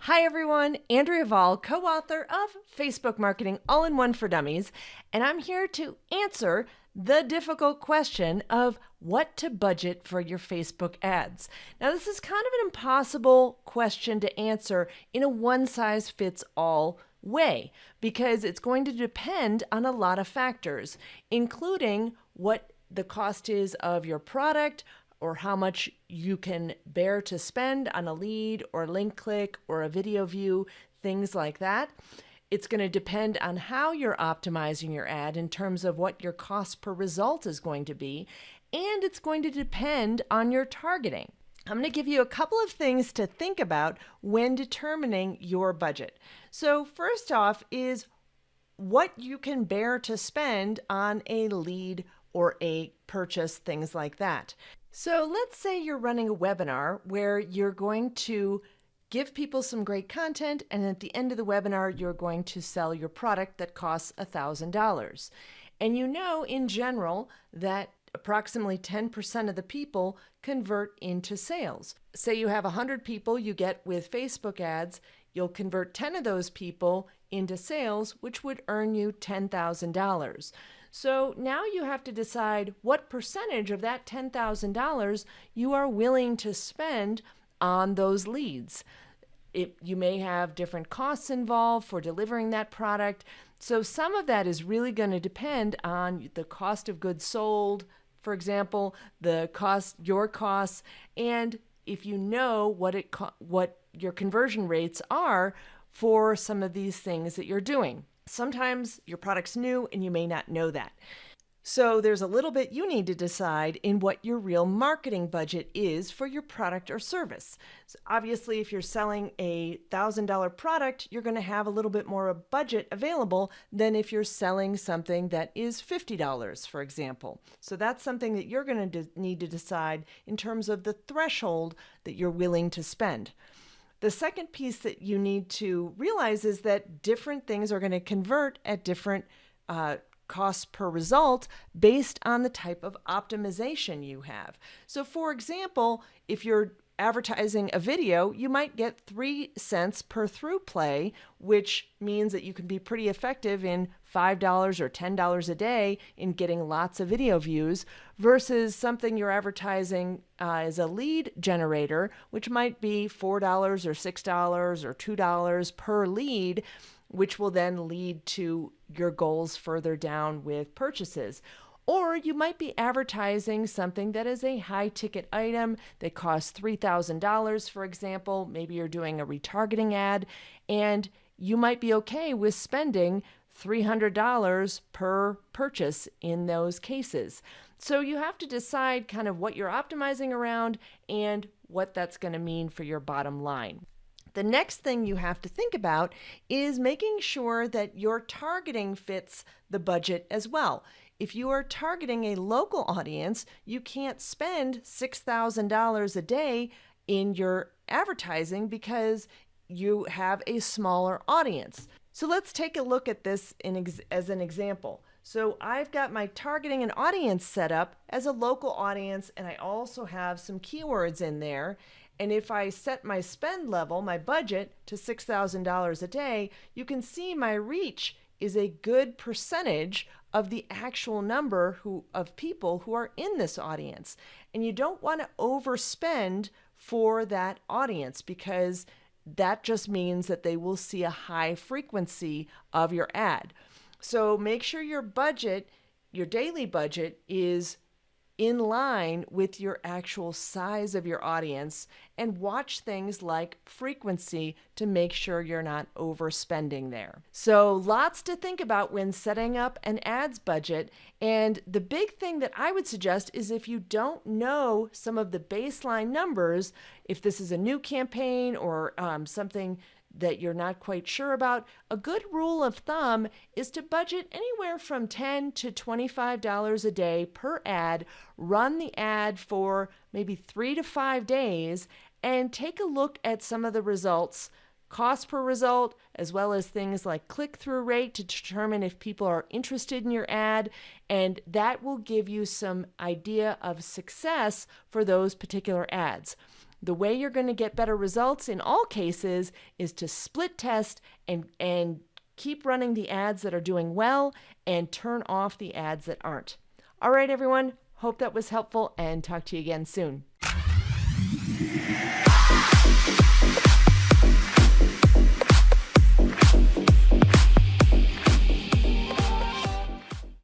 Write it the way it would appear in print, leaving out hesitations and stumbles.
Hi everyone, Andrea Vall, co-author of Facebook Marketing All-in-One for Dummies, and I'm here to answer the difficult question of what to budget for your Facebook ads. Now, this is kind of an impossible question to answer in a one-size-fits-all way because it's going to depend on a lot of factors, including what the cost is of your product, or how much you can bear to spend on a lead or link click or a video view, things like that. It's going to depend on how you're optimizing your ad in terms of what your cost per result is going to be, and it's going to depend on your targeting. I'm going to give you a couple of things to think about when determining your budget. So first off is what you can bear to spend on a lead or a purchase, things like that. So let's say you're running a webinar where you're going to give people some great content, and at the end of the webinar, you're going to sell your product that costs $1,000. And you know in general that approximately 10% of the people convert into sales. Say you have 100 people you get with Facebook ads, you'll convert 10 of those people into sales, which would earn you $10,000. So now you have to decide what percentage of that $10,000 you are willing to spend on those leads. You may have different costs involved for delivering that product. So some of that is really going to depend on the cost of goods sold, for example, your costs, and if you know what your conversion rates are for some of these things that you're doing. Sometimes your product's new and you may not know that. So there's a little bit you need to decide in what your real marketing budget is for your product or service. So obviously, if you're selling a $1,000 product, you're going to have a little bit more of budget available than if you're selling something that is $50, for example. So that's something that you're going to need to decide in terms of the threshold that you're willing to spend. The second piece that you need to realize is that different things are going to convert at different costs per result based on the type of optimization you have. So for example, if you're advertising a video, you might get 3 cents per through play, which means that you can be pretty effective in $5 or $10 a day in getting lots of video views versus something you're advertising as a lead generator, which might be $4 or $6 or $2 per lead, which will then lead to your goals further down with purchases. Or you might be advertising something that is a high ticket item that costs $3,000, for example. Maybe you're doing a retargeting ad, and you might be okay with spending $300 per purchase in those cases. So you have to decide kind of what you're optimizing around and what that's going to mean for your bottom line. The next thing you have to think about is making sure that your targeting fits the budget as well. If you are targeting a local audience, you can't spend $6,000 a day in your advertising because you have a smaller audience. So let's take a look at this as an example. So I've got my targeting and audience set up as a local audience, and I also have some keywords in there. And if I set my spend level, my budget, to $6,000 a day, you can see my reach is a good percentage of the actual number of people who are in this audience. And you don't want to overspend for that audience because that just means that they will see a high frequency of your ad. So make sure your budget, your daily budget, is in line with your actual size of your audience, and watch things like frequency to make sure you're not overspending there. So lots to think about when setting up an ads budget. And the big thing that I would suggest is if you don't know some of the baseline numbers, if this is a new campaign or something that you're not quite sure about, a good rule of thumb is to budget anywhere from $10 to $25 a day per ad, run the ad for maybe 3 to 5 days, and take a look at some of the results, cost per result, as well as things like click-through rate to determine if people are interested in your ad, and that will give you some idea of success for those particular ads. The way you're going to get better results in all cases is to split test and keep running the ads that are doing well and turn off the ads that aren't. All right, everyone. Hope that was helpful and talk to you again soon.